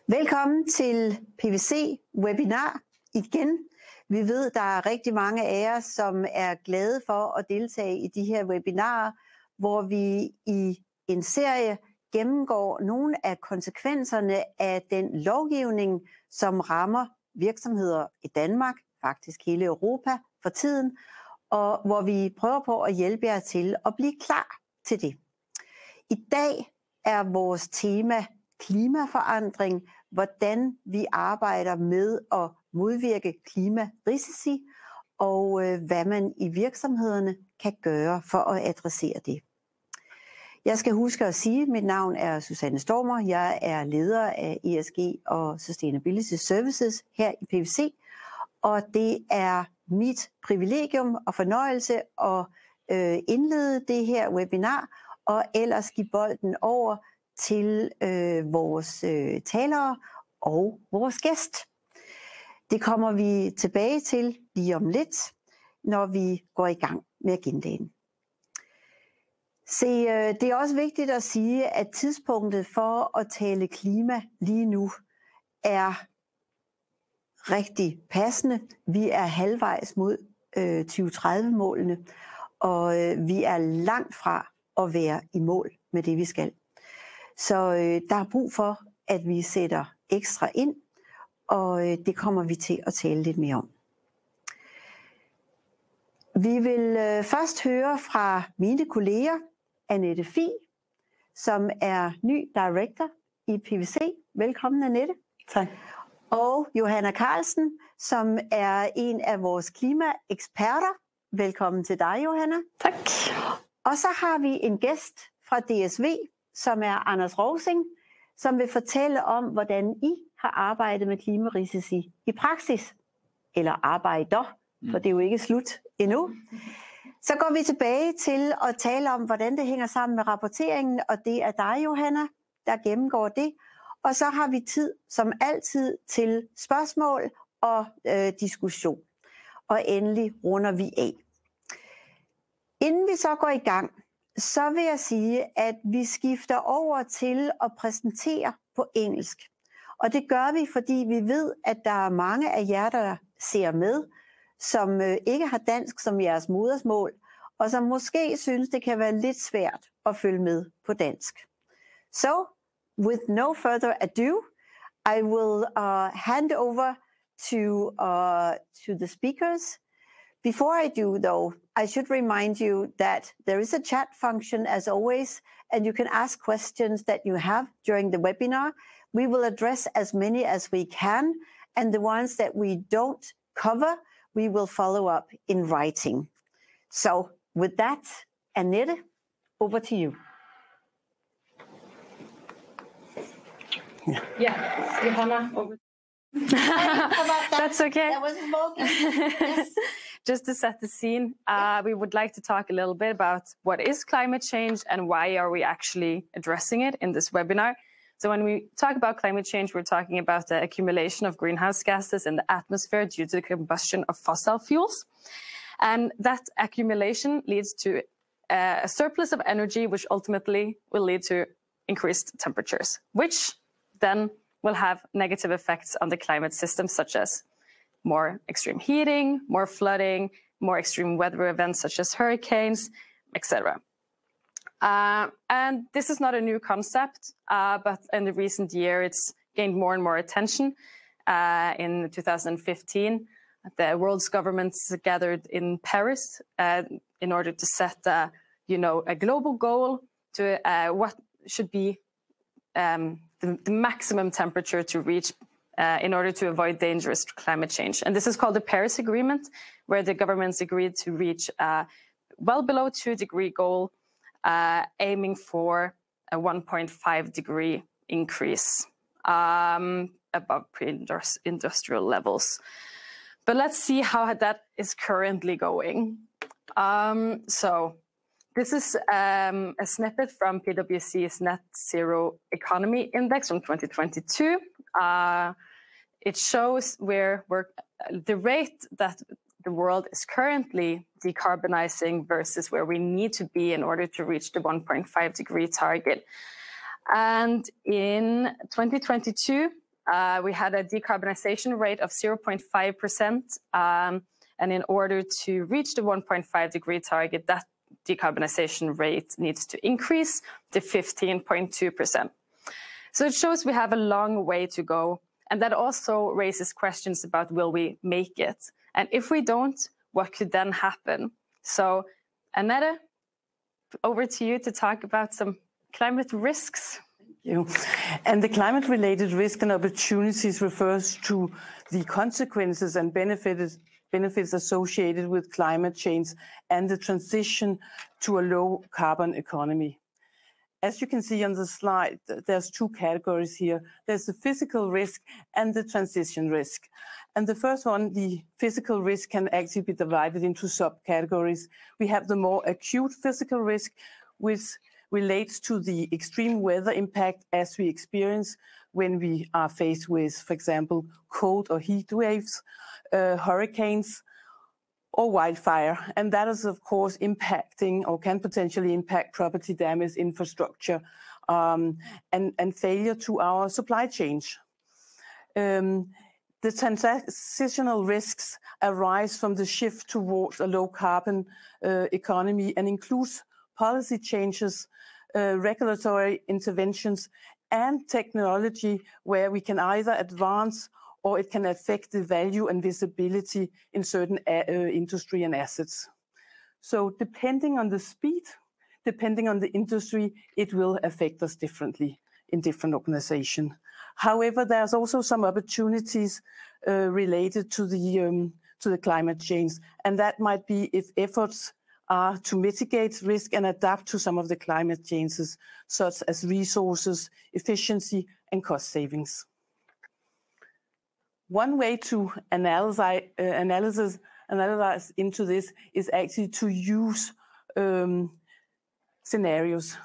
Velkommen til PwC webinar igen. Vi ved, der er rigtig mange af jer, som er glade for at deltage i de her webinarer, hvor vi i en serie gennemgår nogle af konsekvenserne af den lovgivning, som rammer virksomheder i Danmark, faktisk hele Europa for tiden, og hvor vi prøver på at hjælpe jer til at blive klar til det. I dag er vores tema klimaforandring, hvordan vi arbejder med at modvirke klimarisici, og hvad man i virksomhederne kan gøre for at adressere det. Jeg skal huske at sige, at mit navn er Susanne Stormer. Jeg er leder af ESG og Sustainability Services her i PwC, og det er mit privilegium og fornøjelse at indlede det her webinar, og ellers give bolden over til vores talere og vores gæst. Det kommer vi tilbage til lige om lidt, når vi går i gang med agendaen. Se, det er også vigtigt at sige, at tidspunktet for at tale klima lige nu er rigtig passende. Vi er halvvejs mod 2030-målene, og vi er langt fra at være i mål med det, vi skal. Så der er brug for, at vi sætter ekstra ind, og det kommer vi til at tale lidt mere om. Vi vil først høre fra mine kolleger, Annette Fie, som er ny director i PwC. Velkommen, Annette. Tak. Og Johanna Carlsen, som er en af vores klimaeksperter. Velkommen til dig, Johanna. Tak. Og så har vi en gæst fra DSV, som er Anders Rosing, som vil fortælle om, hvordan I har arbejdet med klimarisici i praksis. Eller arbejder, for det er jo ikke slut endnu. Så går vi tilbage til at tale om, hvordan det hænger sammen med rapporteringen, og det er dig, Johanna, der gennemgår det. Og så har vi tid, som altid, til spørgsmål og diskussion. Og endelig runder vi af. Inden vi så går i gang, så vil jeg sige, at vi skifter over til at præsentere på engelsk. Og det gør vi, fordi vi ved, at der er mange af jer, der ser med, som ikke har dansk som jeres modersmål, og som måske synes, det kan være lidt svært at følge med på dansk. So, with no further ado, I will hand over to the speakers. Before I do, though, I should remind you that there is a chat function as always, and you can ask questions that you have during the webinar. We will address as many as we can, and the ones that we don't cover, we will follow up in writing. So with that, Annette, over to you. Yeah, Johanna, over. That's okay. That was yes. Just to set the scene, we would like to talk a little bit about what is climate change and why are we actually addressing it in this webinar. So when we talk about climate change, we're talking about the accumulation of greenhouse gases in the atmosphere due to the combustion of fossil fuels. And that accumulation leads to a surplus of energy, which ultimately will lead to increased temperatures, which then will have negative effects on the climate system, such as more extreme heating, more flooding, more extreme weather events such as hurricanes, etc. And this is not a new concept, but in the recent year, it's gained more and more attention. In 2015, the world's governments gathered in Paris in order to set, a global goal to what should be the maximum temperature to reach in order to avoid dangerous climate change. And this is called the Paris Agreement, where the governments agreed to reach well below 2-degree goal, aiming for a 1.5 degree increase above pre-industrial levels. But let's see how that is currently going. So this is a snippet from PwC's Net Zero Economy Index from 2022. It shows where the rate that the world is currently decarbonizing versus where we need to be in order to reach the 1.5 degree target. And in 2022, we had a decarbonization rate of 0.5%. And in order to reach the 1.5 degree target, that decarbonization rate needs to increase to 15.2%. So it shows we have a long way to go. And that also raises questions about, will we make it? And if we don't, what could then happen? So Annette, over to you to talk about some climate risks. Thank you. And the climate-related risk and opportunities refers to the consequences and benefits associated with climate change and the transition to a low-carbon economy. As you can see on the slide, there's two categories here. There's the physical risk and the transition risk. And the first one, the physical risk, can actually be divided into subcategories. We have the more acute physical risk, which relates to the extreme weather impact as we experience when we are faced with, for example, cold or heat waves, hurricanes, or wildfire. And that is, of course, impacting or can potentially impact property damage, infrastructure, and failure to our supply chains. The transitional risks arise from the shift towards a low-carbon economy and includes policy changes, regulatory interventions, and technology where we can either advance or it can affect the value and visibility in certain industry and assets. So depending on the speed, depending on the industry, it will affect us differently in different organizations. However, there's also some opportunities related to the climate change, and that might be if efforts are to mitigate risk and adapt to some of the climate changes, such as resources, efficiency, and cost savings. One way to analyze into this is actually to use scenarios.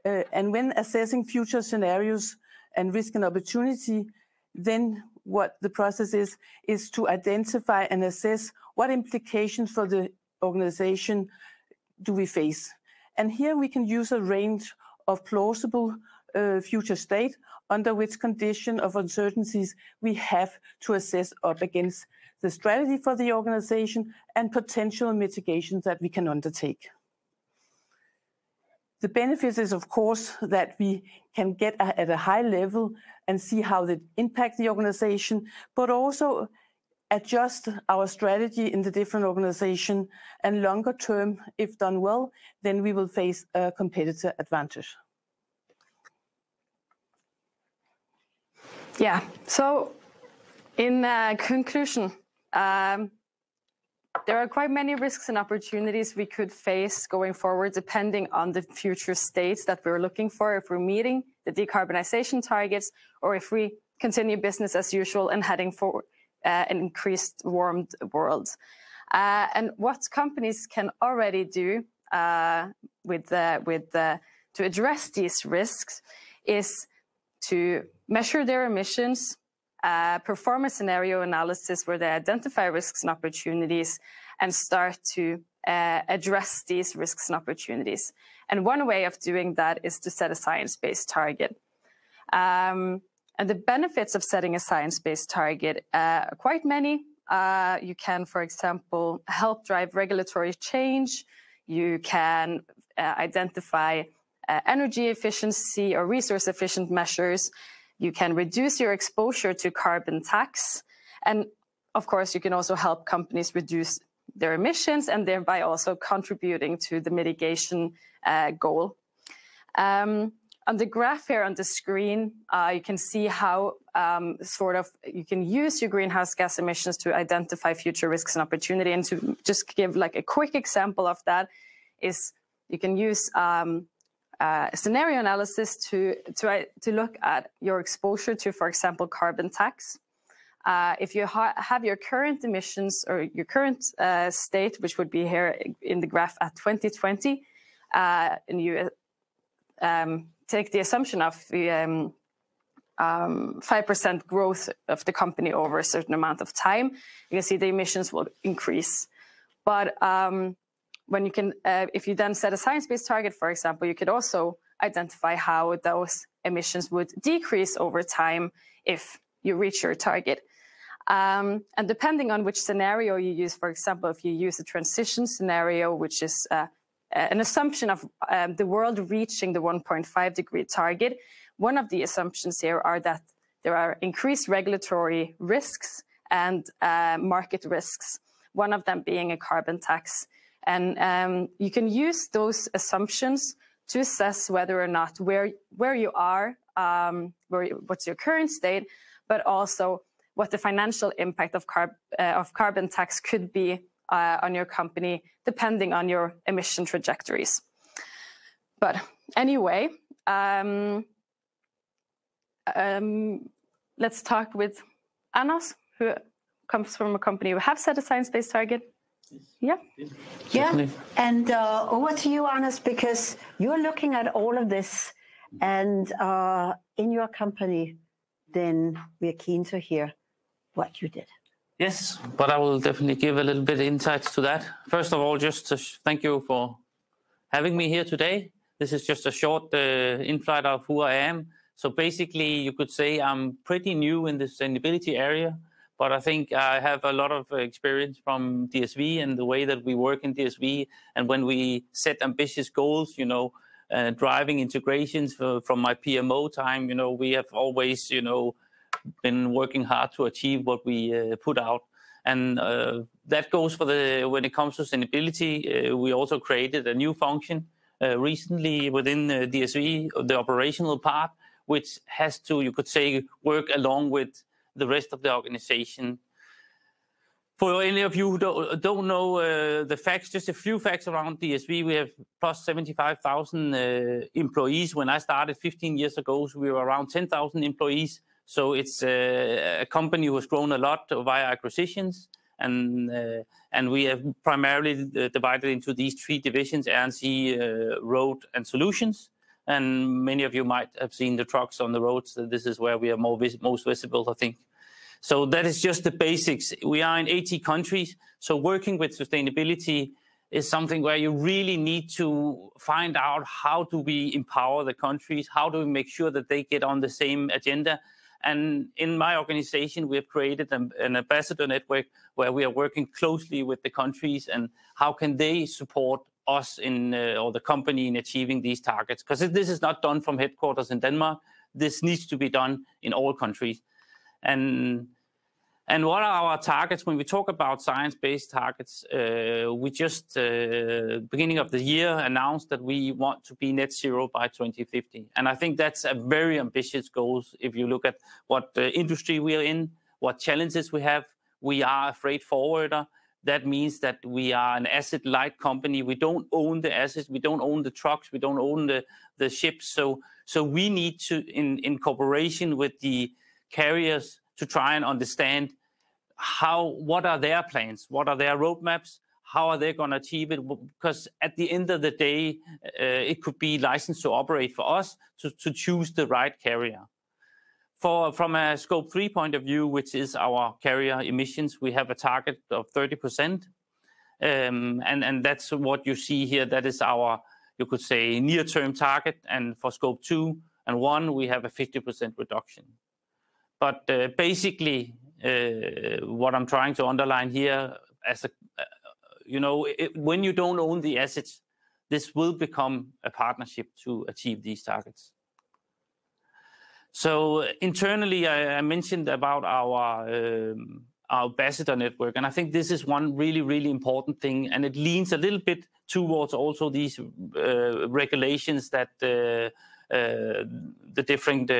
And when assessing future scenarios and risk and opportunity, then what the process is to identify and assess what implications for the organization do we face. And here we can use a range of plausible future state under which condition of uncertainties we have to assess up against the strategy for the organization and potential mitigations that we can undertake. The benefit is, of course, that we can get at a high level and see how they impact the organization, but also adjust our strategy in the different organization, and longer term, if done well, then we will face a competitive advantage. Yeah, so in conclusion, there are quite many risks and opportunities we could face going forward, depending on the future states that we're looking for, if we're meeting the decarbonization targets, or if we continue business as usual and heading for an increased warmed world. And what companies can already do to address these risks is to measure their emissions, perform a scenario analysis where they identify risks and opportunities, and start to address these risks and opportunities. And one way of doing that is to set a science-based target. And the benefits of setting a science-based target are quite many. You can, for example, help drive regulatory change. You can identify energy efficiency or resource efficient measures. You can reduce your exposure to carbon tax. And of course, you can also help companies reduce their emissions and thereby also contributing to the mitigation goal. On the graph here on the screen, you can see how you can use your greenhouse gas emissions to identify future risks and opportunity. And to just give like a quick example of that is you can use scenario analysis to look at your exposure to, for example, carbon tax. If you have your current emissions or your current state, which would be here in the graph at 2020, and you take the assumption of the 5% growth of the company over a certain amount of time, you can see the emissions will increase. But if you then set a science-based target, for example, you could also identify how those emissions would decrease over time if you reach your target. And depending on which scenario you use, for example, if you use a transition scenario, which is an assumption of the world reaching the 1.5 degree target, one of the assumptions here are that there are increased regulatory risks and market risks, one of them being a carbon tax. And you can use those assumptions to assess whether or not where you are, what's your current state, but also what the financial impact of carbon tax could be on your company, depending on your emission trajectories. But anyway, let's talk with Anders, who comes from a company who have set a science-based target. Yeah. Yeah, and over to you, Anders, because you're looking at all of this, and in your company, then we're keen to hear what you did. Yes, but I will definitely give a little bit of insights to that. First of all, just to thank you for having me here today. This is just a short insight of who I am. So basically, you could say I'm pretty new in the sustainability area, but I think I have a lot of experience from DSV and the way that we work in DSV. And when we set ambitious goals, you know, driving integrations from my PMO time, you know, we have always, you know, been working hard to achieve what we put out. And that goes for when it comes to sustainability. We also created a new function recently within DSV, the operational part, which has to, you could say, work along with the rest of the organization. For any of you who don't know the facts, just a few facts around DSV. We have plus 75,000 employees. When I started 15 years ago, so we were around 10,000 employees. So it's a company who has grown a lot via acquisitions. And we have primarily divided into these three divisions: Air and Sea, Road, and Solutions. And many of you might have seen the trucks on the roads. This is where we are most visible, I think. So that is just the basics. We are in 80 countries. So working with sustainability is something where you really need to find out how do we empower the countries? How do we make sure that they get on the same agenda? And in my organization, we have created an ambassador network where we are working closely with the countries and how can they support us or the company in achieving these targets. Because this is not done from headquarters in Denmark. This needs to be done in all countries. And what are our targets? When we talk about science-based targets, we just, beginning of the year, announced that we want to be net zero by 2050. And I think that's a very ambitious goal. If you look at what industry we are in, what challenges we have, we are a freight forwarder. That means that we are an asset-light company. We don't own the assets. We don't own the trucks. We don't own the ships. So we need to, in cooperation with the carriers, to try and understand what are their plans, what are their roadmaps, how are they going to achieve it? Because at the end of the day, it could be license to operate for us to choose the right carrier. From a Scope 3 point of view, which is our carrier emissions, we have a target of 30%. And that's what you see here. That is our, you could say, near-term target. And for Scope 2 and 1, we have a 50% reduction. But basically, what I'm trying to underline here, when you don't own the assets, this will become a partnership to achieve these targets. So internally, I mentioned about our ambassador network, and I think this is one really, really important thing, and it leans a little bit towards also these regulations that the different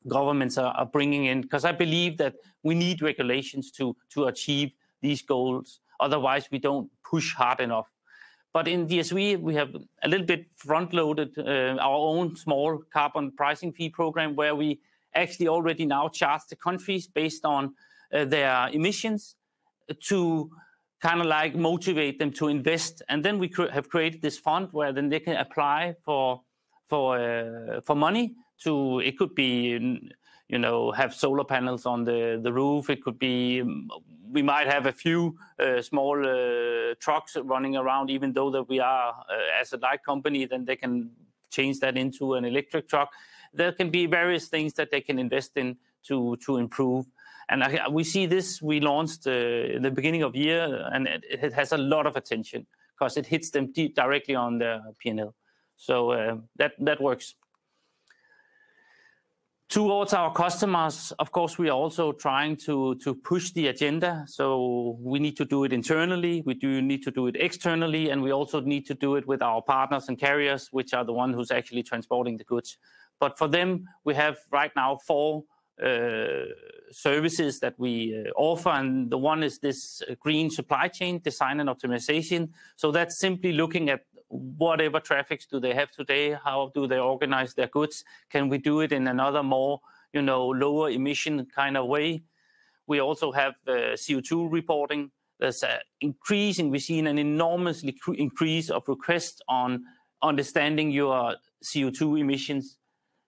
governments are bringing in, because I believe that we need regulations to achieve these goals. Otherwise, we don't push hard enough. But in DSV, we have a little bit front-loaded our own small carbon pricing fee program, where we actually already now charge the countries based on their emissions to kind of like motivate them to invest. And then we have created this fund where then they can apply for money to, it could be, have solar panels on the roof. It could be, we might have a few small trucks running around, even though that we are as a light company, then they can change that into an electric truck. There can be various things that they can invest in to improve. And we see this, we launched in the beginning of the year, and it has a lot of attention because it hits them directly on their P&L. So that works. Towards our customers, of course, we are also trying to push the agenda. So we need to do it internally, we do need to do it externally, and we also need to do it with our partners and carriers, which are the one who's actually transporting the goods. But for them, we have right now 4 services that we offer, and the one is this green supply chain design and optimization. So that's simply looking at whatever traffics do they have today, how do they organize their goods, can we do it in another more lower emission kind of way. We also have CO2 reporting. There's an increasing, we've seen an enormous increase of requests on understanding your CO2 emissions.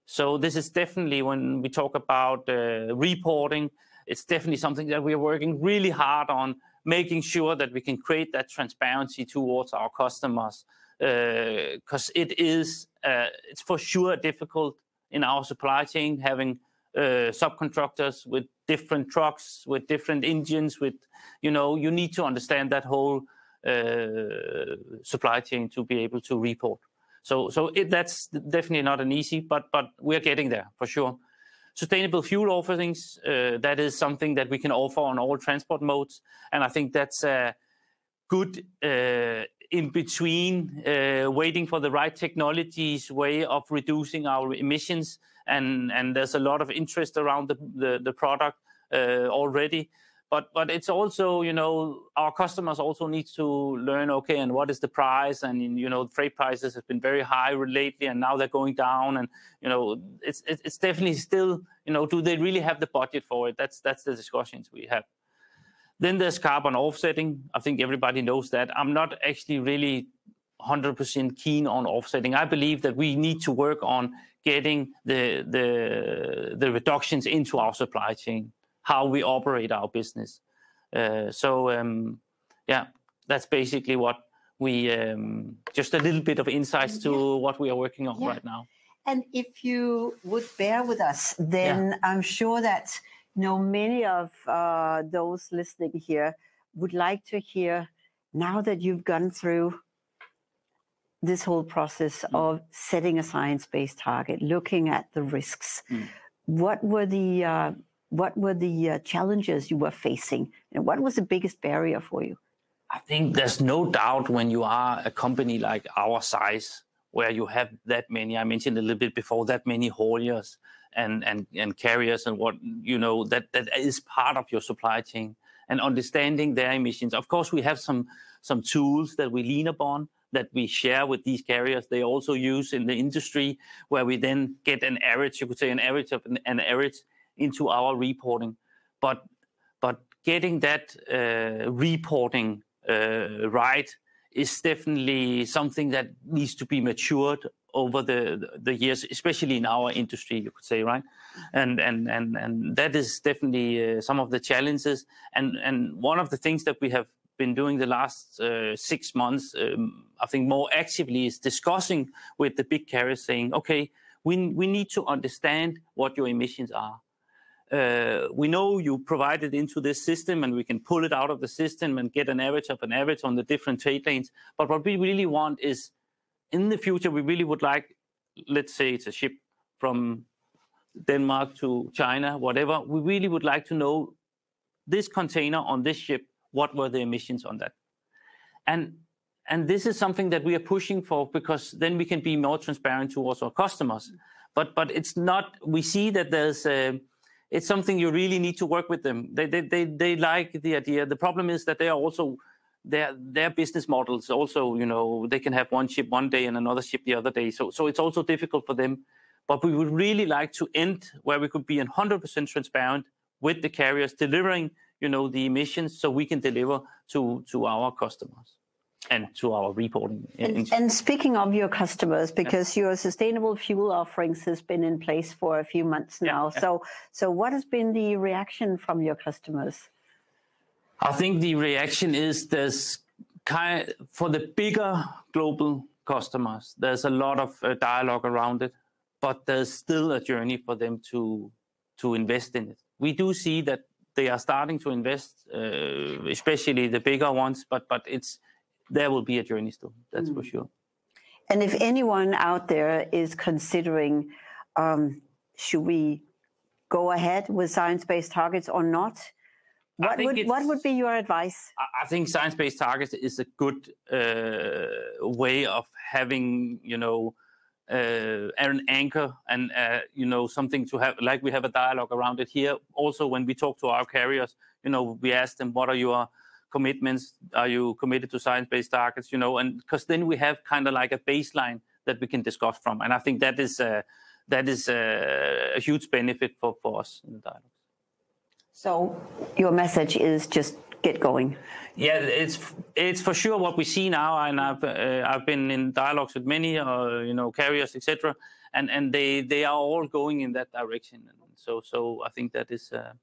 So this is definitely, when we talk about reporting, it's definitely something that we are working really hard on, making sure that we can create that transparency towards our customers. Because it's for sure difficult in our supply chain, having subcontractors with different trucks, with different engines, you need to understand that whole supply chain to be able to report. So that's definitely not an easy, but we're getting there for sure. Sustainable fuel offerings, that is something that we can offer on all transport modes. And I think that's a good in between waiting for the right technologies way of reducing our emissions. And there's a lot of interest around the product already. But it's also, our customers also need to learn, okay, and what is the price? And, freight prices have been very high lately, and now they're going down. And, it's definitely still, do they really have the budget for it? That's the discussions we have. Then there's carbon offsetting. I think everybody knows that. I'm not actually really 100% keen on offsetting. I believe that we need to work on getting the reductions into our supply chain, how we operate our business. That's basically what we, just a little bit of insights to what we are working on right now. And if you would bear with us, then I'm sure that many of those listening here would like to hear, now that you've gone through this whole process of setting a science-based target, looking at the risks, what were the challenges you were facing, and what was the biggest barrier for you? I think there's no doubt when you are a company like our size, where you have that many, I mentioned a little bit before, that many hauliers and carriers and what, that is part of your supply chain, and understanding their emissions. Of course, we have some tools that we lean upon, that we share with these carriers. They also use in the industry, where we then get an average, you could say an average of an average into our reporting. But getting that reporting right is definitely something that needs to be matured over the years, especially in our industry, you could say, right? And that is definitely some of the challenges. And one of the things that we have been doing the last 6 months, I think more actively, is discussing with the big carriers, saying, okay, we need to understand what your emissions are. We know you provide it into this system, and we can pull it out of the system and get an average of an average on the different trade lanes. But what we really want is, in the future, we really would like, let's say it's a ship from Denmark to China, whatever, we really would like to know this container on this ship, what were the emissions on that? And this is something that we are pushing for, because then we can be more transparent towards our customers. But it's not, we see that there's it's something you really need to work with them. They like the idea. The problem is that they are also, their business models also, they can have one ship one day and another ship the other day. So it's also difficult for them. But we would really like to end where we could be 100% transparent with the carriers, delivering, the emissions, so we can deliver to our customers and to our reporting. And speaking of your customers, because your sustainable fuel offerings has been in place for a few months now. So what has been the reaction from your customers? I think the reaction is, there's for the bigger global customers. There's a lot of dialogue around it, but there's still a journey for them to invest in it. We do see that they are starting to invest, especially the bigger ones, but there will be a journey still, that's for sure. And if anyone out there is considering, should we go ahead with science-based targets or not? What would be your advice? I think science-based targets is a good way of having, an anchor and, something to have, like we have a dialogue around it here. Also, when we talk to our carriers, we ask them, what are your commitments? Are you committed to science-based targets? And because then we have kind of like a baseline that we can discuss from. And I think that is a huge benefit for us in the dialogue. So your message is just get going. Yeah, it's for sure what we see now, and I've been in dialogues with many carriers, etc., and they are all going in that direction. And so I think that is a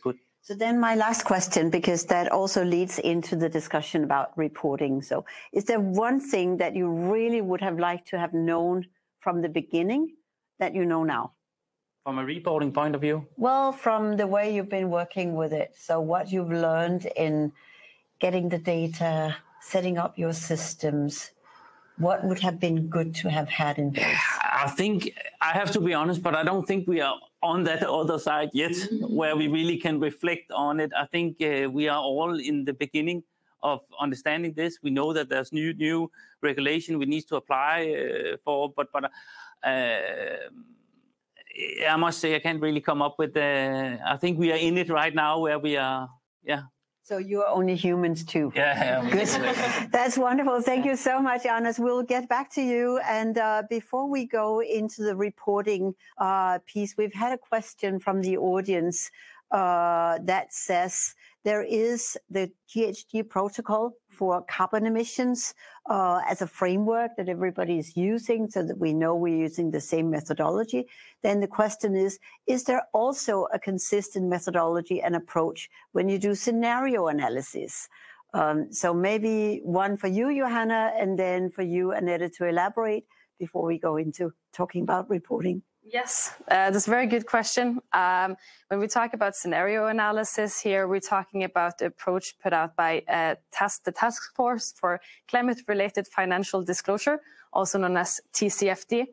good. So then my last question, because that also leads into the discussion about reporting. So is there one thing that you really would have liked to have known from the beginning that you know now? From a reporting point of view? Well, from the way you've been working with it. So what you've learned in getting the data, setting up your systems, what would have been good to have had in place? I think, I have to be honest, but I don't think we are on that other side yet, where we really can reflect on it. I think we are all in the beginning of understanding this. We know that there's new regulation we need to apply for, but I must say I can't really come up with I think we are in it right now where we are, So you are only humans too. Yeah. Good. That's wonderful. Thank you so much, Anders. We'll get back to you. And before we go into the reporting piece, we've had a question from the audience that says there is the GHG protocol for carbon emissions as a framework that everybody is using so that we know we're using the same methodology. Then the question is there also a consistent methodology and approach when you do scenario analysis? So maybe one for you, Johanna, and then for you, Annette, to elaborate before we go into talking about reporting. Yes, that's a very good question. When we talk about scenario analysis here, we're talking about the approach put out by the Task Force for Climate-Related Financial Disclosure, also known as TCFD.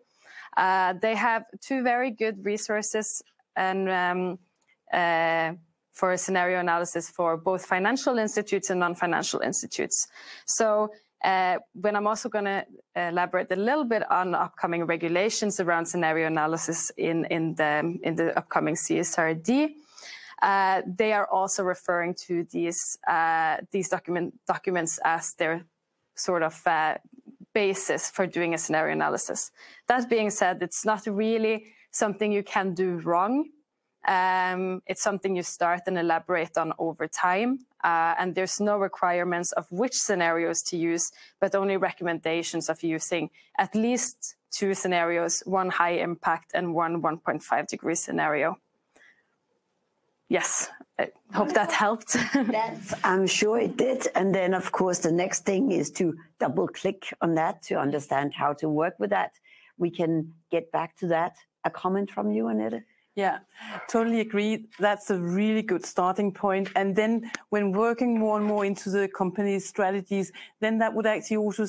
They have two very good resources and for scenario analysis for both financial institutes and non-financial institutes. So when I'm also going to elaborate a little bit on upcoming regulations around scenario analysis in the upcoming CSRD, they are also referring to these documents as their sort of basis for doing a scenario analysis. That being said, it's not really something you can do wrong. It's something you start and elaborate on over time. And there's no requirements of which scenarios to use, but only recommendations of using at least 2 scenarios, one high impact and one 1.5 degree scenario. Yes, I hope that helped. I'm sure it did. And then, of course, the next thing is to double click on that to understand how to work with that. We can get back to that. A comment from you, Annette? Yeah, totally agree. That's a really good starting point. And then when working more and more into the company's strategies, then that would actually also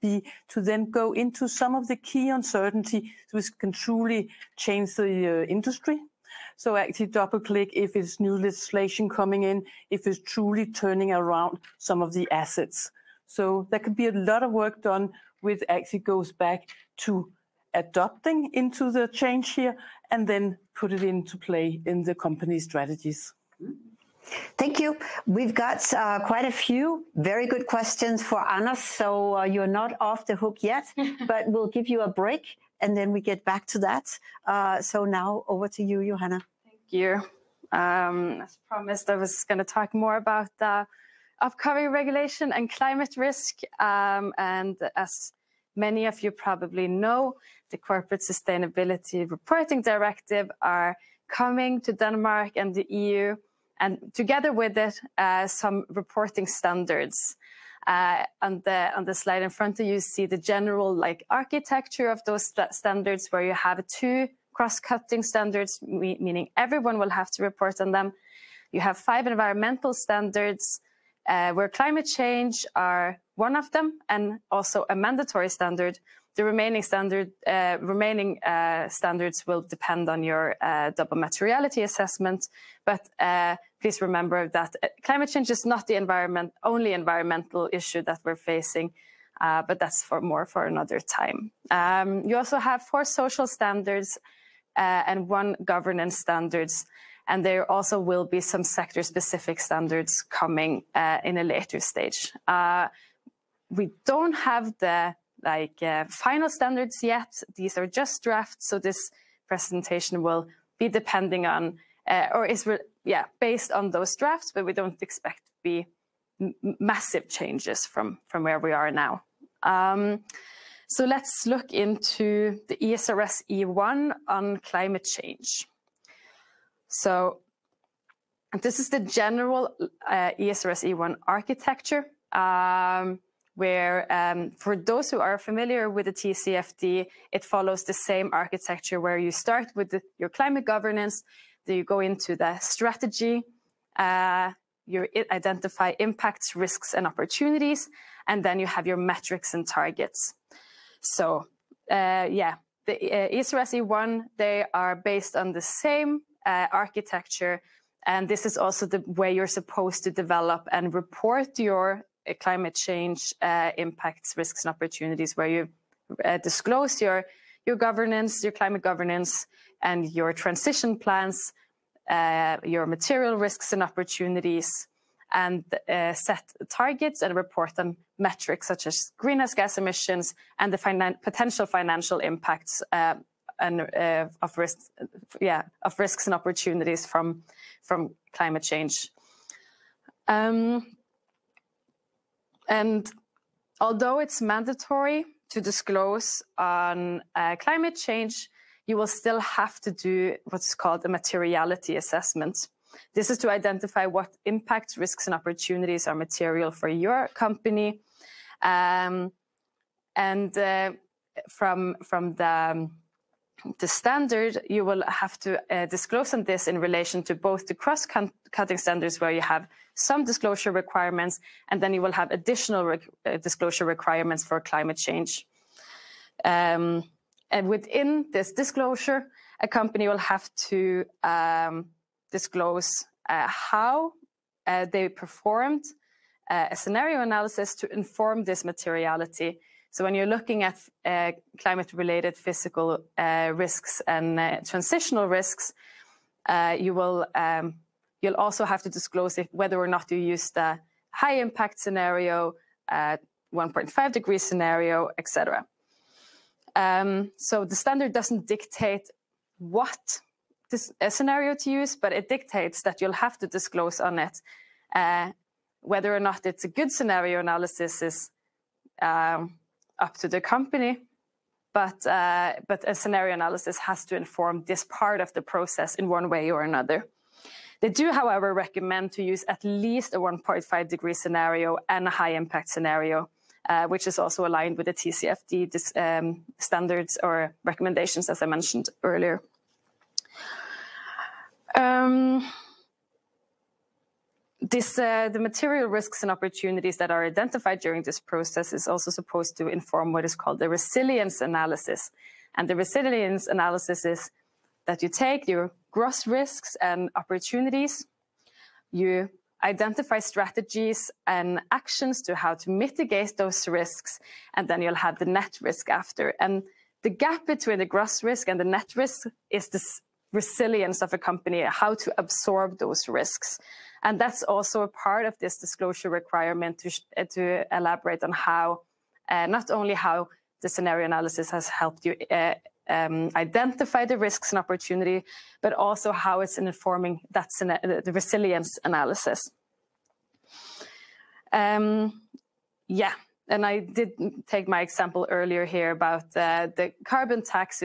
be to then go into some of the key uncertainty which can truly change the industry. So actually double click if it's new legislation coming in, if it's truly turning around some of the assets. So there could be a lot of work done which actually goes back to adopting into the change here and then put it into play in the company's strategies. Thank you. We've got quite a few very good questions for Anders, so you're not off the hook yet, but we'll give you a break and then we get back to that. So now over to you, Johanna. Thank you. As promised, I was going to talk more about the upcoming regulation and climate risk. And as many of you probably know, the Corporate Sustainability Reporting Directive are coming to Denmark and the EU, and together with it, some reporting standards. On the slide in front of you, see the general like architecture of those standards, where you have 2 cross-cutting standards, meaning everyone will have to report on them. You have 5 environmental standards, where climate change are one of them, and also a mandatory standard. The remaining standards will depend on your double materiality assessment. But please remember that climate change is not the only environmental issue that we're facing, but that's more for another time. You also have 4 social standards and 1 governance standards. And there also will be some sector-specific standards coming in a later stage. We don't have the final standards yet. These are just drafts, so this presentation will be depending on, based on those drafts, but we don't expect to be massive changes from where we are now. So let's look into the ESRS E1 on climate change. So this is the general ESRS E1 architecture, where for those who are familiar with the TCFD, it follows the same architecture where you start with your climate governance, then you go into the strategy, you identify impacts, risks, and opportunities, and then you have your metrics and targets. So the ESRS E1, they are based on the same architecture, and this is also the way you're supposed to develop and report your climate change impacts, risks, and opportunities, where you disclose your governance, your climate governance, and your transition plans, your material risks and opportunities, and set targets and report on metrics such as greenhouse gas emissions and the potential financial impacts of risks and opportunities from climate change. And although it's mandatory to disclose on climate change, you will still have to do what's called a materiality assessment. This is to identify what impacts, risks, and opportunities are material for your company. From the standard, you will have to disclose on this in relation to both the cross-cutting standards, where you have some disclosure requirements, and then you will have additional disclosure requirements for climate change. And within this disclosure, a company will have to disclose how they performed a scenario analysis to inform this materiality. So when you're looking at climate-related physical risks and transitional risks, you'll also have to disclose whether or not you use the high-impact scenario, 1.5 degree scenario, etc. So the standard doesn't dictate what scenario to use, but it dictates that you'll have to disclose on it. Whether or not it's a good scenario analysis is up to the company, but a scenario analysis has to inform this part of the process in one way or another. They do, however, recommend to use at least a 1.5 degree scenario and a high impact scenario, which is also aligned with the TCFD standards or recommendations, as I mentioned earlier. The material risks and opportunities that are identified during this process is also supposed to inform what is called the resilience analysis. And the resilience analysis is that you take your gross risks and opportunities, you identify strategies and actions to how to mitigate those risks, and then you'll have the net risk after. And the gap between the gross risk and the net risk is this resilience of a company, how to absorb those risks. And that's also a part of this disclosure requirement to elaborate on how, not only how the scenario analysis has helped you identify the risks and opportunity, but also how it's informing that the resilience analysis. And I did take my example earlier here about the carbon tax,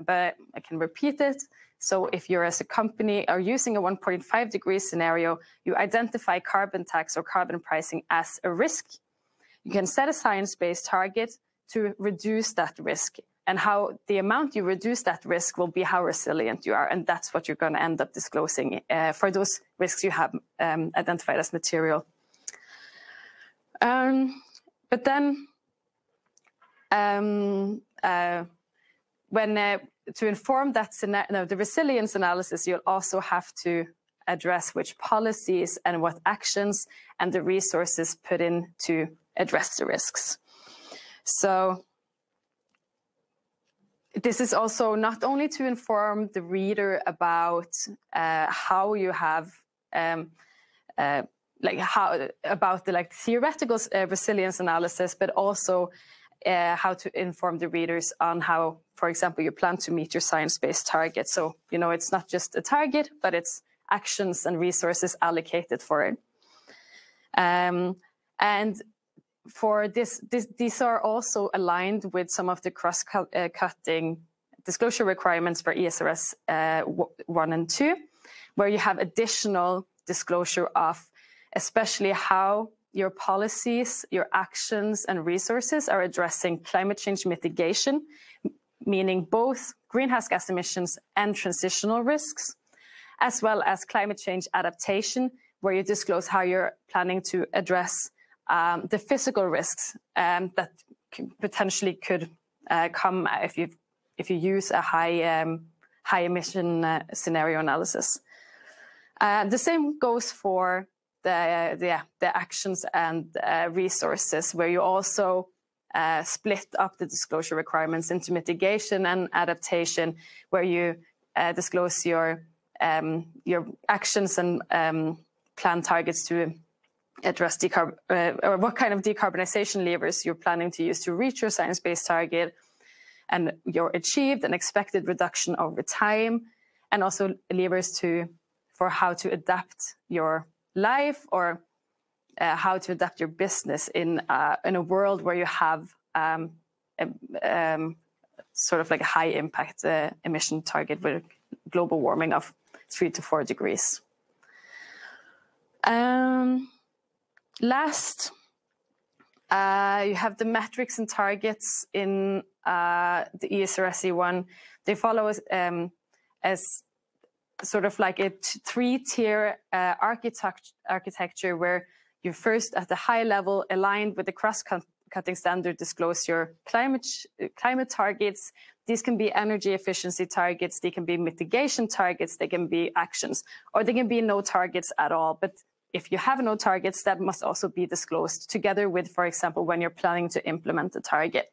but I can repeat it. So if you're, as a company, are using a 1.5 degree scenario, you identify carbon tax or carbon pricing as a risk. you can set a science-based target to reduce that risk. And how the amount you reduce that risk will be how resilient you are. And that's what you're going to end up disclosing for those risks you have identified as material. But then to inform that scenario, the resilience analysis, you'll also have to address which policies and what actions and the resources put in to address the risks. So this is also not only to inform the reader about how you have about the theoretical resilience analysis, but also how to inform the readers on how, for example, you plan to meet your science-based target. So, you know, it's not just a target, but it's actions and resources allocated for it. And for these are also aligned with some of the cross-cutting disclosure requirements for ESRS 1 and 2, where you have additional disclosure of especially how your policies, your actions and resources are addressing climate change mitigation, meaning both greenhouse gas emissions and transitional risks, as well as climate change adaptation, where you disclose how you're planning to address the physical risks that potentially could come if you use a high emission scenario analysis. The same goes for the actions and resources, where you also split up the disclosure requirements into mitigation and adaptation, where you disclose your actions and plan targets to address or what kind of decarbonization levers you're planning to use to reach your science-based target, and your achieved and expected reduction over time, and also levers for how to adapt your life or how to adapt your business in a world where you have sort of like a high impact emission target with global warming of 3 to 4 degrees. Last, you have the metrics and targets in the ESRS 1. They follow as sort of like a 3-tier architecture, where you first at the high level aligned with the cross-cutting standard disclose your climate targets. These can be energy efficiency targets, they can be mitigation targets, they can be actions, or they can be no targets at all. But if you have no targets, that must also be disclosed together with, for example, when you're planning to implement the target.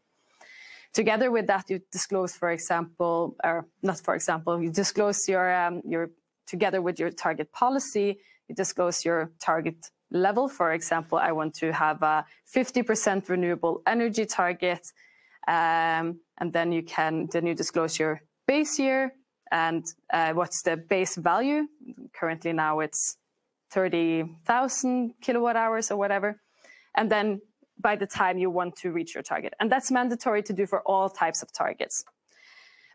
Together with that, you disclose, for example, or not for example, you disclose your together with your target policy, you disclose your target level. For example, I want to have a 50% renewable energy target, and then you disclose your base year and what's the base value. Currently now it's 30,000 kilowatt hours or whatever, and then by the time you want to reach your target. And that's mandatory to do for all types of targets.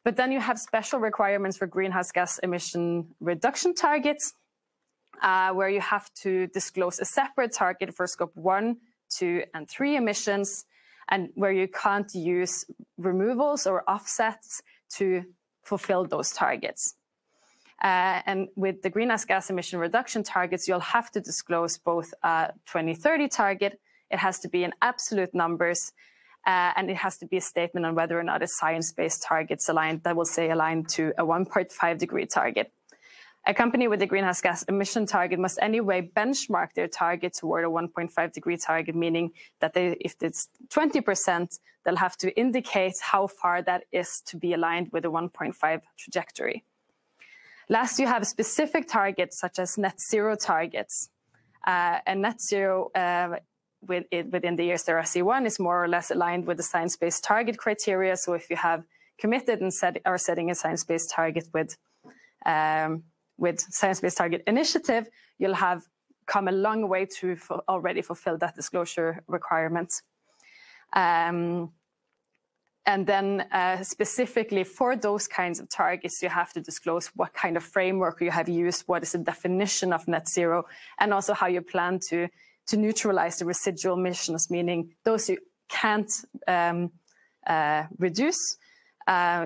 But then you have special requirements for greenhouse gas emission reduction targets, where you have to disclose a separate target for scope 1, 2, and 3 emissions, and where you can't use removals or offsets to fulfill those targets. And with the greenhouse gas emission reduction targets, you'll have to disclose both a 2030 target. It has to be in absolute numbers, and it has to be a statement on whether or not a science-based target's aligned, that will say aligned to a 1.5 degree target. A company with a greenhouse gas emission target must anyway benchmark their target toward a 1.5 degree target, meaning that if it's 20%, they'll have to indicate how far that is to be aligned with a 1.5 trajectory. Last, you have specific targets such as net zero targets. And net zero within the ESRS 1 is more or less aligned with the science-based target criteria. So if you have committed and are setting a science-based target with science-based target initiative, you'll have come a long way to already fulfill that disclosure requirement. And then specifically for those kinds of targets, you have to disclose what kind of framework you have used, what is the definition of net zero, and also how you plan to to neutralize the residual emissions, meaning those you can't reduce,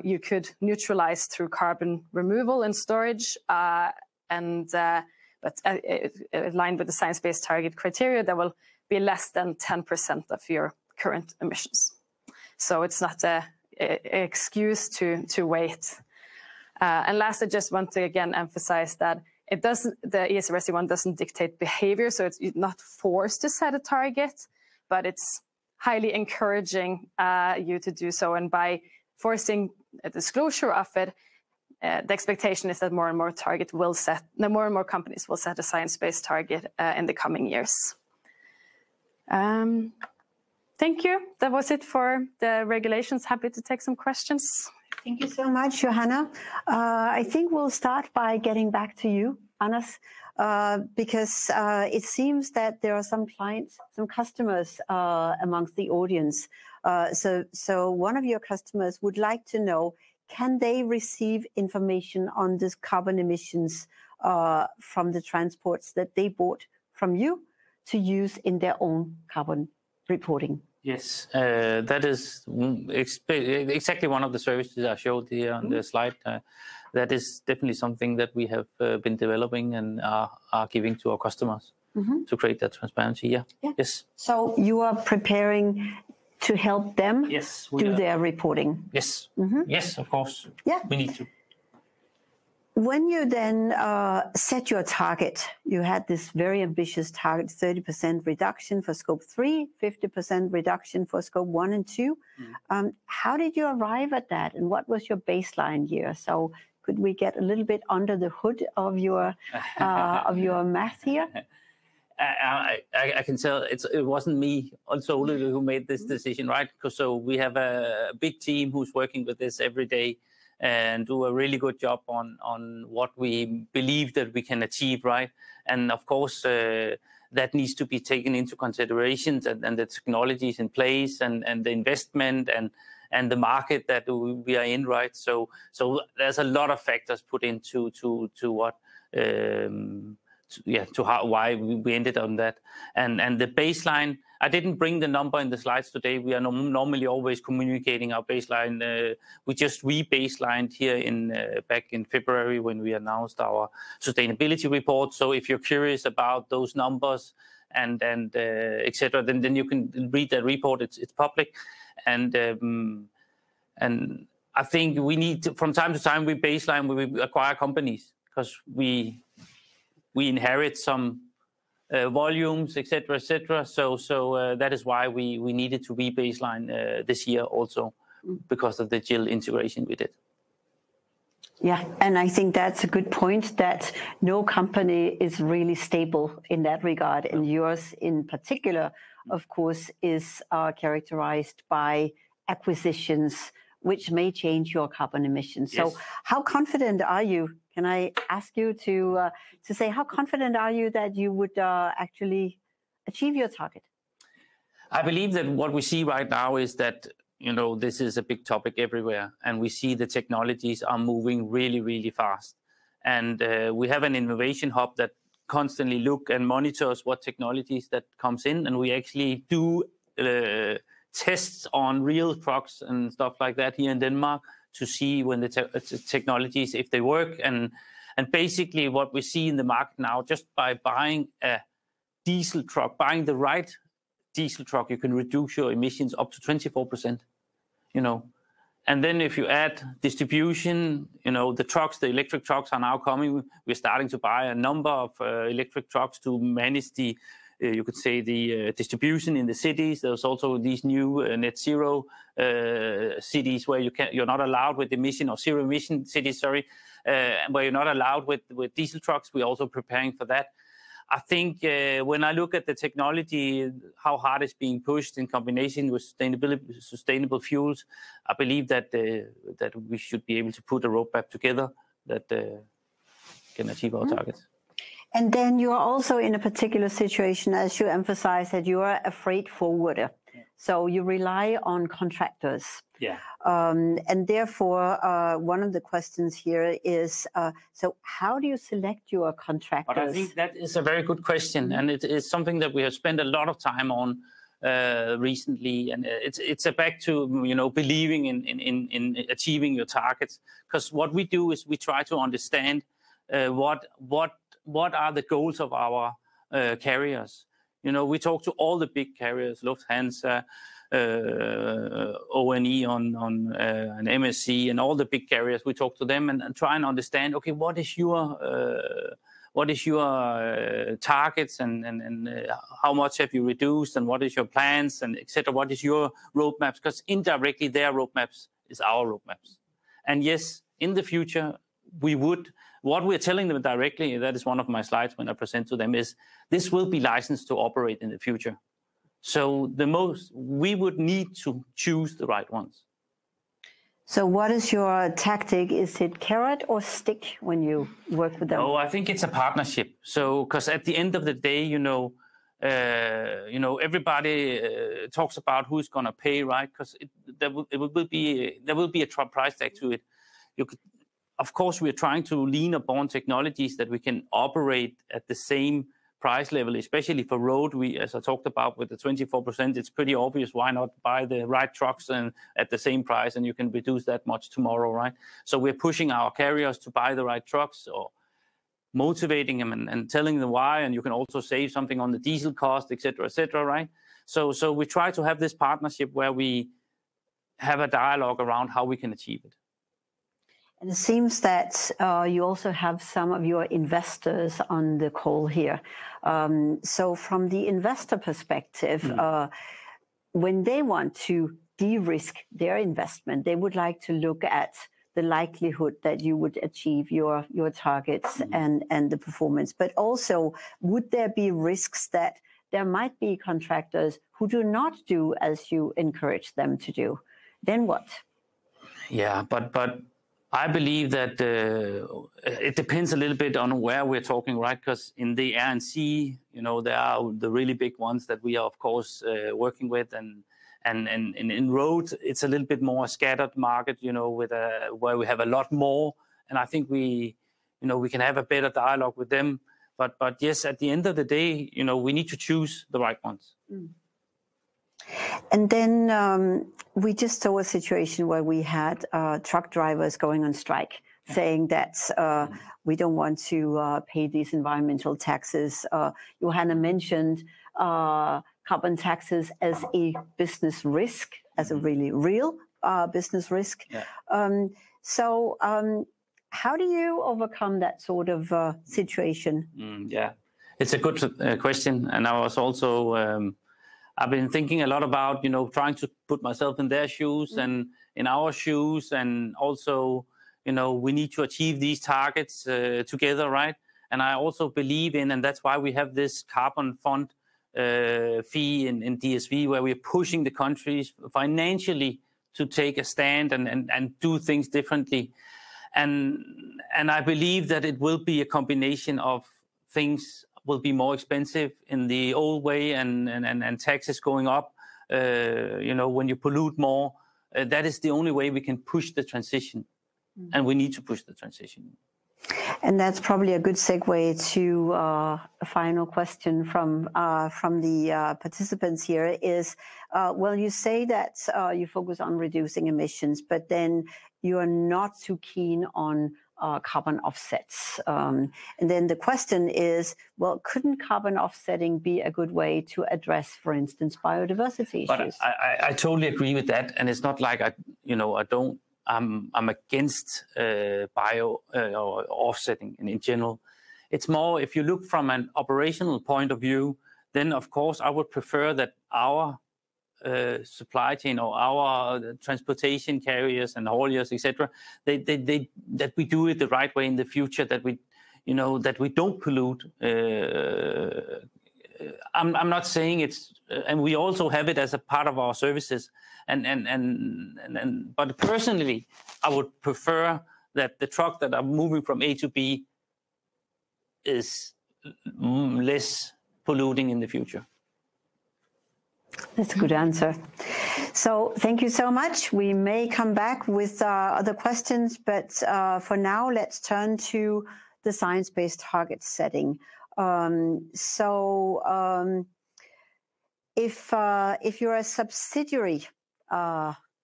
you could neutralize through carbon removal and storage, but aligned with the science-based target criteria, there will be less than 10% of your current emissions. So it's not an excuse to wait. And last, I just want to again emphasize that the ESRS-1 doesn't dictate behavior, so it's not forced to set a target, but it's highly encouraging you to do so. And by forcing a disclosure of it, the expectation is that more and more companies will set a science-based target in the coming years. Thank you. That was it for the regulations. Happy to take some questions. Thank you so much, Johanna. I think we'll start by getting back to you, Anders, because it seems that there are some clients, some customers amongst the audience. So one of your customers would like to know, can they receive information on this carbon emissions from the transports that they bought from you to use in their own carbon reporting? Yes, that is exactly one of the services I showed here on the slide. That is definitely something that we have been developing and are giving to our customers to create that transparency. Yeah. Yes. So you are preparing to help them do their reporting? Yes. Yes, of course. Yeah. We need to. When you then set your target, you had this very ambitious target, 30% reduction for scope 3, 50% reduction for scope 1 and 2. How did you arrive at that, and what was your baseline year? So could we get a little bit under the hood of your math here? I can tell it wasn't me solely who made this decision, right? So we have a big team who's working with this every day and do a really good job on what we believe that we can achieve, right? And of course, that needs to be taken into consideration, and the technologies in place, and the investment, and the market that we are in, right? So there's a lot of factors put into what. Why we ended on that, and the baseline. I didn't bring the number in the slides today. We are normally always communicating our baseline. We just re-baselined here back in February when we announced our sustainability report. So if you're curious about those numbers and etc., then you can read that report. It's public, and I think we need to, from time to time, we baseline when we acquire companies, because we inherit some volumes, etc., etc. So that is why we needed to re-baseline this year also, because of the GIL integration we did. Yeah, and I think that's a good point, that no company is really stable in that regard, and yours in particular, of course, is characterized by acquisitions, which may change your carbon emissions. Yes. So how confident are you? Can I ask you to say, how confident are you that you would actually achieve your target? I believe that what we see right now is that, this is a big topic everywhere, and we see the technologies are moving really, really fast. And we have an innovation hub that constantly look and monitors what technologies that comes in, and we actually do tests on real trucks and stuff like that here in Denmark to see when the technologies, if they work. And basically what we see in the market now, just by buying a diesel truck, buying the right diesel truck, you can reduce your emissions up to 24%, And then if you add distribution, the trucks, the electric trucks are now coming. We're starting to buy a number of electric trucks to manage the distribution in the cities. There's also these new net zero cities where you're not allowed with emission, or zero emission cities, where you're not allowed with diesel trucks. We're also preparing for that. I think when I look at the technology, how hard it's being pushed in combination with sustainable fuels, I believe that we should be able to put a roadmap together that can achieve our targets. And then you are also in a particular situation, as you emphasize, that you are a freight forwarder. So you rely on contractors. Yeah. And therefore, one of the questions here is, so how do you select your contractors? But I think that is a very good question, and it is something that we have spent a lot of time on recently. And it's back to believing in achieving your targets. Because what we do is we try to understand what are the goals of our carriers. We talk to all the big carriers, Lufthansa, ONE and MSC, and all the big carriers. We talk to them and try and understand, okay, what is your targets and how much have you reduced, and what is your plans, and etc. What is your roadmaps? Because indirectly their roadmaps is our roadmaps. And yes, in the future what we're telling them directly, that is one of my slides when I present to them, is this will be licensed to operate in the future. So we would need to choose the right ones. So what is your tactic? Is it carrot or stick when you work with them? No, I think it's a partnership. So, because at the end of the day, everybody talks about who's going to pay, right? Because there will be a price tag to it. Of course, we're trying to lean upon technologies that we can operate at the same price level, especially for road. As I talked about with the 24%, it's pretty obvious why not buy the right trucks and at the same price, and you can reduce that much tomorrow, right? So we're pushing our carriers to buy the right trucks, or motivating them and telling them why, and you can also save something on the diesel cost, etc., right? So we try to have this partnership where we have a dialogue around how we can achieve it. And it seems that you also have some of your investors on the call here. So from the investor perspective, when they want to de-risk their investment, they would like to look at the likelihood that you would achieve your targets and the performance. But also, would there be risks that there might be contractors who do not do as you encourage them to do? Then what? Yeah, but I believe that it depends a little bit on where we're talking, right? Because in the air and sea, there are the really big ones that we are, of course, working with, and in road, it's a little bit more scattered market, with where we have a lot more, and I think we can have a better dialogue with them. But yes, at the end of the day, we need to choose the right ones. And then we just saw a situation where we had truck drivers going on strike, saying that we don't want to pay these environmental taxes. Johanna mentioned carbon taxes as a business risk, as a really real business risk. Yeah. So how do you overcome that sort of situation? Yeah, it's a good question. And I was also... I've been thinking a lot about, trying to put myself in their shoes and in our shoes, and also, we need to achieve these targets together, right? And I also believe in, and that's why we have this carbon fund fee in DSV, where we're pushing the countries financially to take a stand and do things differently. And I believe that it will be a combination of things. Will be more expensive in the old way, and taxes going up. When you pollute more, that is the only way we can push the transition, and we need to push the transition. And that's probably a good segue to a final question from the participants here is, well, you say that you focus on reducing emissions, but then you are not too keen on carbon offsets. And then the question is, well, couldn't carbon offsetting be a good way to address, for instance, biodiversity issues? But I totally agree with that. And it's not like I'm against bio or offsetting in general. It's more, if you look from an operational point of view, then of course I would prefer that our supply chain or our transportation carriers and hauliers, etc., that we do it the right way in the future, that we don't pollute. I'm not saying it's, and we also have it as a part of our services. But personally, I would prefer that the truck that are moving from A to B is less polluting in the future. That's a good answer. So thank you so much. We may come back with other questions, but for now, let's turn to the science-based target setting. If you're a subsidiary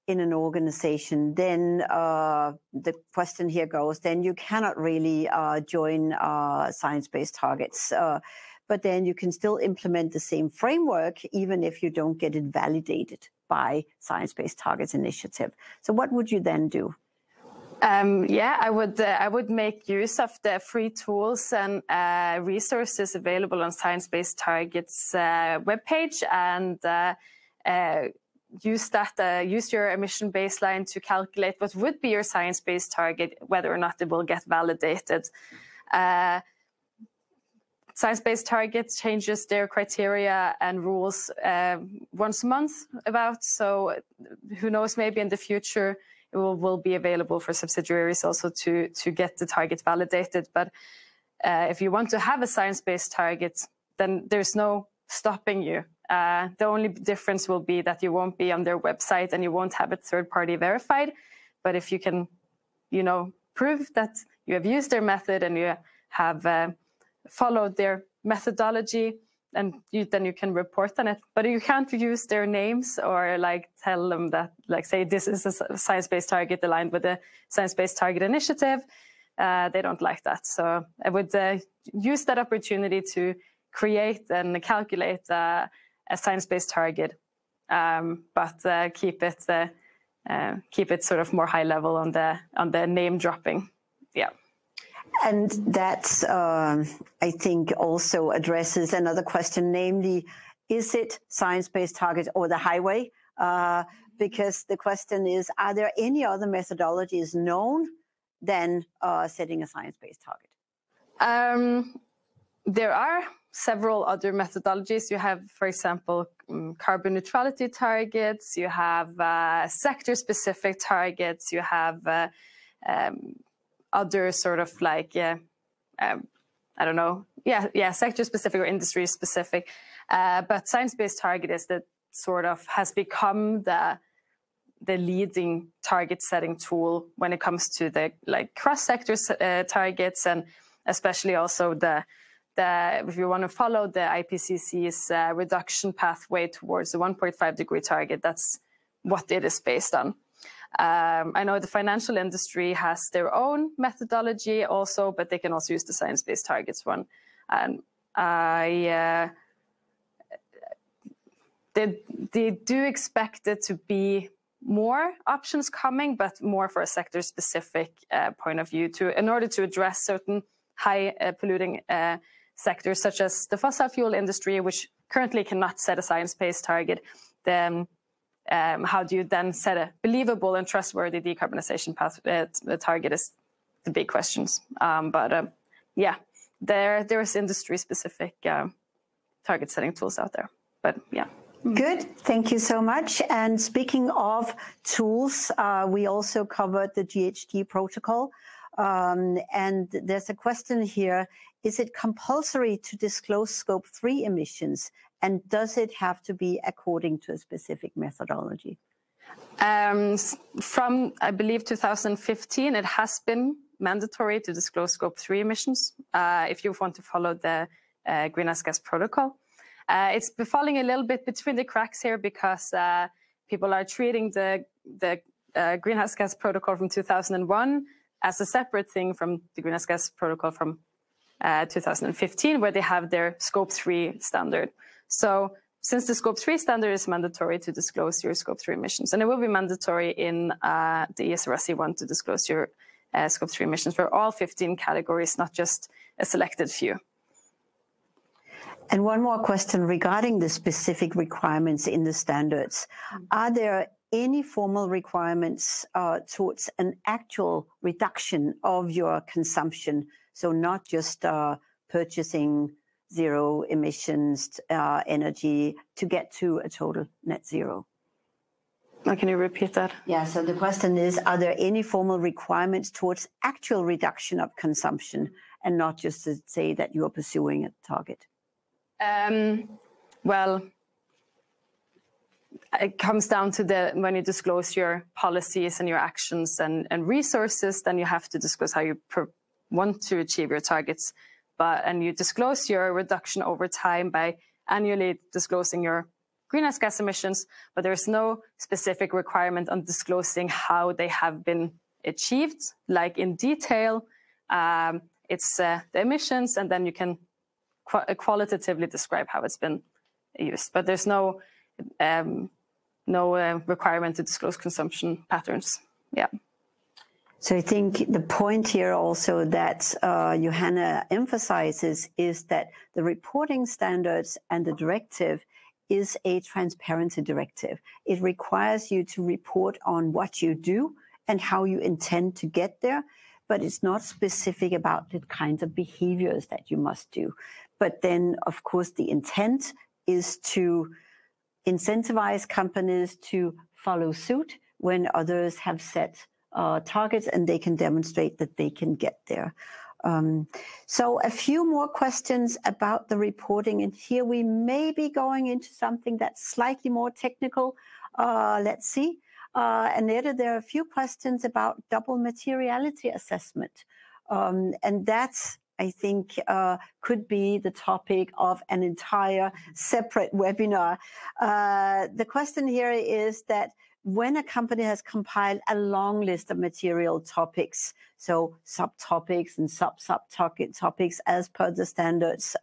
in an organization, then the question here goes, then you cannot really join science-based targets. But then you can still implement the same framework, even if you don't get it validated by Science-Based Targets Initiative. So what would you then do? I would make use of the free tools and resources available on Science-Based Targets webpage, and use your emission baseline to calculate what would be your science-based target, whether or not it will get validated. Science-based targets changes their criteria and rules once a month so who knows, maybe in the future it will be available for subsidiaries also to get the target validated. But if you want to have a science-based target, then there's no stopping you. The only difference will be that you won't be on their website and you won't have it third-party verified. But if you can, prove that you have used their method and you have followed their methodology, and then you can report on it. But you can't use their names or tell them that, say this is a science-based target aligned with the Science-Based Target Initiative. They don't like that. So I would use that opportunity to create and calculate a science-based target, but keep it sort of more high level on the name dropping. Yeah. And that, I think, also addresses another question, namely, is it science-based target or the highway? Because the question is, are there any other methodologies known than setting a science-based target? There are several other methodologies. You have, for example, carbon neutrality targets. You have sector-specific targets. You have other sort of sector-specific or industry-specific. But science-based target is that sort of has become the leading target-setting tool when it comes to the cross-sector targets, and especially also if you want to follow the IPCC's reduction pathway towards the 1.5 degree target. That's what it is based on. I know the financial industry has their own methodology also, but they can also use the science-based targets one. And they do expect it to be more options coming, but more for a sector-specific point of view in order to address certain high polluting sectors, such as the fossil fuel industry, which currently cannot set a science-based target. Then how do you then set a believable and trustworthy decarbonization path target is the big questions. There is industry-specific target setting tools out there. But yeah. Good, thank you so much. And speaking of tools, we also covered the GHG protocol. And there's a question here, is it compulsory to disclose scope 3 emissions? And does it have to be according to a specific methodology? From, I believe, 2015, it has been mandatory to disclose scope 3 emissions if you want to follow the greenhouse gas protocol. It's falling a little bit between the cracks here because people are treating the greenhouse gas protocol from 2001 as a separate thing from the greenhouse gas protocol from 2015, where they have their scope 3 standard. So since the scope 3 standard is mandatory to disclose your scope 3 emissions, and it will be mandatory in the ESRS one to disclose your scope 3 emissions for all 15 categories, not just a selected few. And one more question regarding the specific requirements in the standards. Are there any formal requirements towards an actual reduction of your consumption? So not just purchasing zero emissions energy to get to a total net zero. Can you repeat that? Yeah, so the question is, are there any formal requirements towards actual reduction of consumption and not just to say that you are pursuing a target? Well, it comes down to when you disclose your policies and your actions and resources, then you have to disclose how you want to achieve your targets. And you disclose your reduction over time by annually disclosing your greenhouse gas emissions, but there's no specific requirement on disclosing how they have been achieved, like in detail. It's the emissions, and then you can qualitatively describe how it's been used. But there's no requirement to disclose consumption patterns. Yeah. So I think the point here also that Johanna emphasizes is that the reporting standards and the directive is a transparency directive. It requires you to report on what you do and how you intend to get there, but it's not specific about the kinds of behaviors that you must do. But then, of course, the intent is to incentivize companies to follow suit when others have set targets and they can demonstrate that they can get there. So a few more questions about the reporting, and here we may be going into something that's slightly more technical. Let's see. Annette, there are a few questions about double materiality assessment, and that's, I think, could be the topic of an entire separate webinar. The question here is that when a company has compiled a long list of material topics, so subtopics and sub-subtopics as per the standards,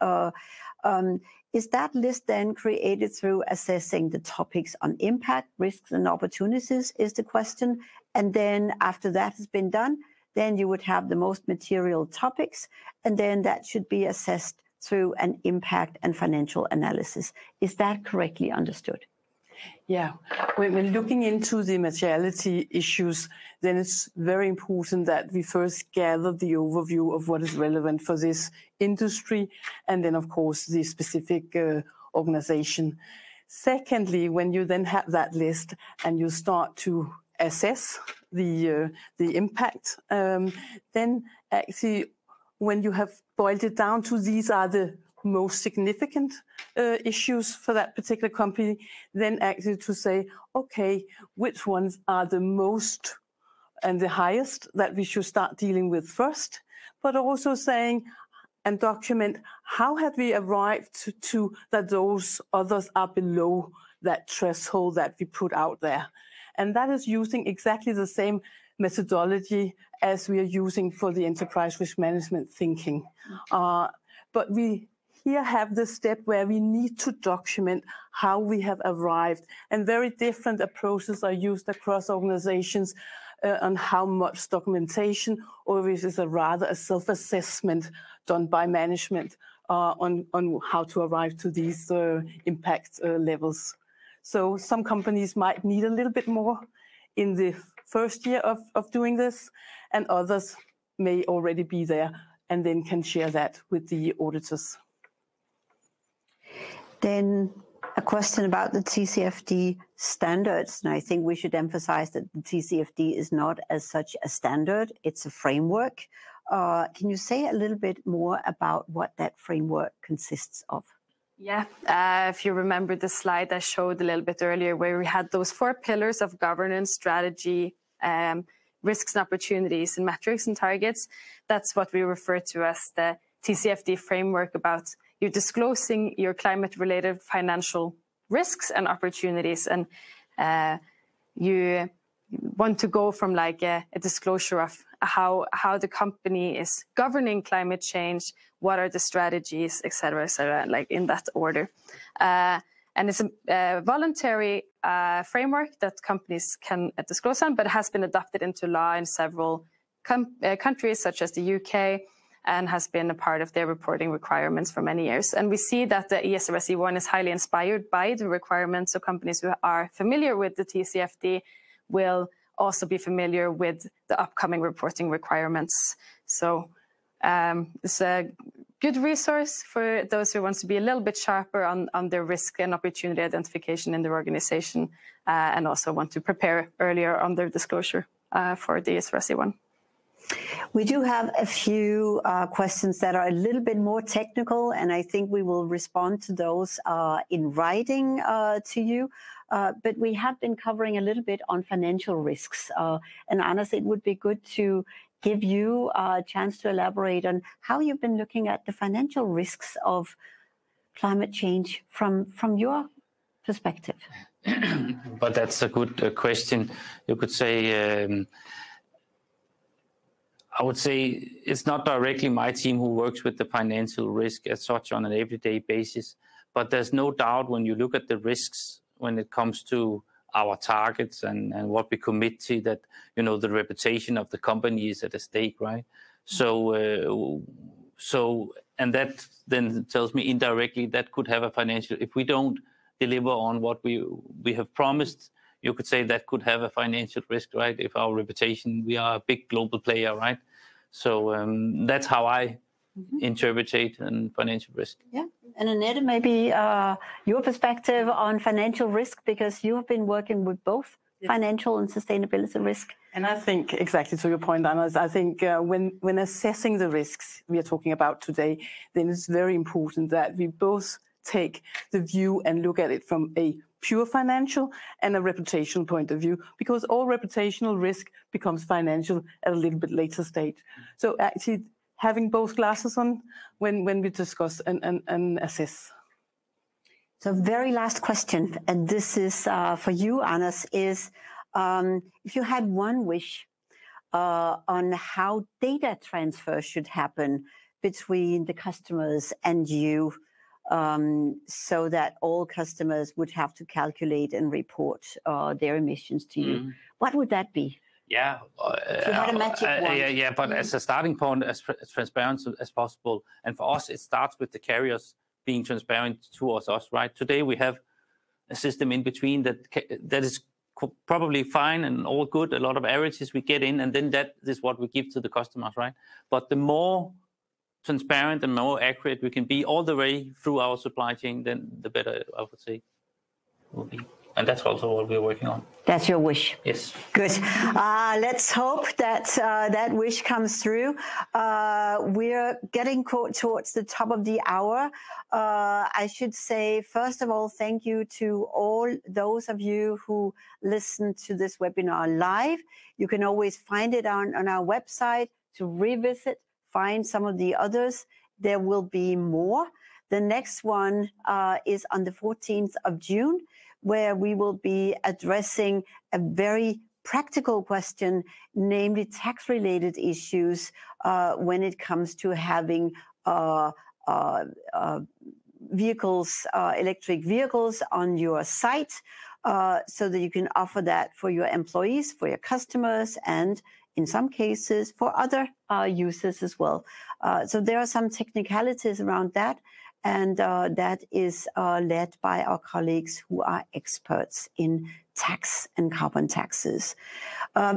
is that list then created through assessing the topics on impact, risks, and opportunities is the question. And then after that has been done, then you would have the most material topics, and then that should be assessed through an impact and financial analysis. Is that correctly understood? Yeah, when looking into the materiality issues, then it's very important that we first gather the overview of what is relevant for this industry, and then, of course, the specific organization. Secondly, when you then have that list and you start to assess the impact, then actually, when you have boiled it down to these are the most significant issues for that particular company, then actually to say, okay, which ones are the most and the highest that we should start dealing with first, but also saying and document how have we arrived to that those others are below that threshold that we put out there. And that is using exactly the same methodology as we are using for the enterprise risk management thinking. But we here have the step where we need to document how we have arrived, and very different approaches are used across organizations on how much documentation, or if it's rather a self-assessment done by management on how to arrive to these impact levels. So some companies might need a little bit more in the first year of doing this, and others may already be there and then can share that with the auditors. Then a question about the TCFD standards. And I think we should emphasize that the TCFD is not as such a standard, it's a framework. Can you say a little bit more about what that framework consists of? Yeah, if you remember the slide I showed a little bit earlier, where we had those 4 pillars of governance, strategy, risks and opportunities, and metrics and targets, that's what we refer to as the TCFD framework, about you disclosing your climate-related financial risks and opportunities. And you want to go from like a disclosure of how the company is governing climate change, what are the strategies, et cetera, like in that order. And it's a voluntary framework that companies can disclose on, but it has been adopted into law in several countries, such as the UK, and has been a part of their reporting requirements for many years. And we see that the ESRS E1 is highly inspired by the requirements, so companies who are familiar with the TCFD will also be familiar with the upcoming reporting requirements. So it's a good resource for those who want to be a little bit sharper on their risk and opportunity identification in their organization, and also want to prepare earlier on their disclosure for the ESRS E1. We do have a few questions that are a little bit more technical, and I think we will respond to those in writing to you. But we have been covering a little bit on financial risks. And Anders, it would be good to give you a chance to elaborate on how you've been looking at the financial risks of climate change from your perspective. But that's a good question. You could say, I would say it's not directly my team who works with the financial risk as such on an everyday basis, but there's no doubt when you look at the risks when it comes to our targets and what we commit to, that, you know, the reputation of the company is at stake, right? So and that then tells me indirectly that could have a financial, if we don't deliver on what we have promised, you could say that could have a financial risk, right? If our reputation, we are a big global player, right? So that's how I interpret and financial risk. Yeah. And Annette, maybe your perspective on financial risk, because you have been working with both financial and sustainability risk. And I think, exactly to your point, Anders, I think when assessing the risks we are talking about today, then it's very important that we both take the view and look at it from a pure financial and a reputational point of view, because all reputational risk becomes financial at a little bit later stage. So actually having both glasses on when we discuss and assess. So very last question, and this is for you, Anders, is if you had one wish on how data transfer should happen between the customers and you, so that all customers would have to calculate and report their emissions to you, what would that be? Yeah, if you had a magic wand. But as a starting point, as transparent as possible. And for us, it starts with the carriers being transparent towards us, right? Today we have a system in between that is probably fine and all good. A lot of averages we get in, and then that is what we give to the customers, right? But the more transparent and more accurate we can be all the way through our supply chain, then the better, I would say, will be. And that's also what we're working on. That's your wish. Yes. Good. Let's hope that that wish comes through. We're getting towards the top of the hour. I should say, first of all, thank you to all those of you who listened to this webinar live. You can always find it on our website to revisit, find some of the others. There will be more. The next one is on the 14th of June, where we will be addressing a very practical question, namely tax-related issues when it comes to having vehicles, electric vehicles on your site, so that you can offer that for your employees, for your customers, and in some cases for other users as well. So there are some technicalities around that. And that is led by our colleagues who are experts in tax and carbon taxes.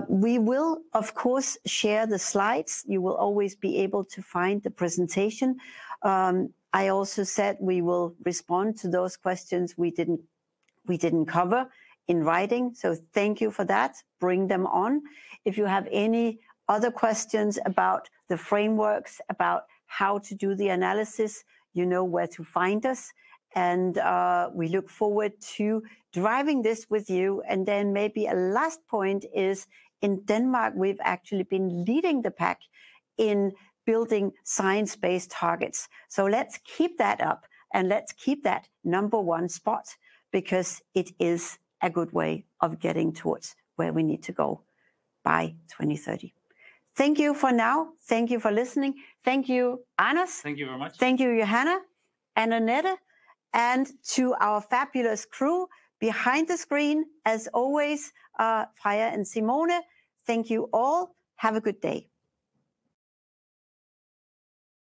We will, of course, share the slides. You will always be able to find the presentation. I also said we will respond to those questions we didn't cover in writing. So thank you for that. Bring them on. If you have any other questions about the frameworks, about how to do the analysis, you know where to find us, and we look forward to driving this with you. And then maybe a last point is, in Denmark, we've actually been leading the pack in building science-based targets. So let's keep that up, and let's keep that #1 spot, because it is a good way of getting towards where we need to go by 2030. Thank you for now. Thank you for listening. Thank you, Anders. Thank you very much. Thank you, Johanna and Annette. And to our fabulous crew behind the screen, as always, Freja and Simone. Thank you all. Have a good day.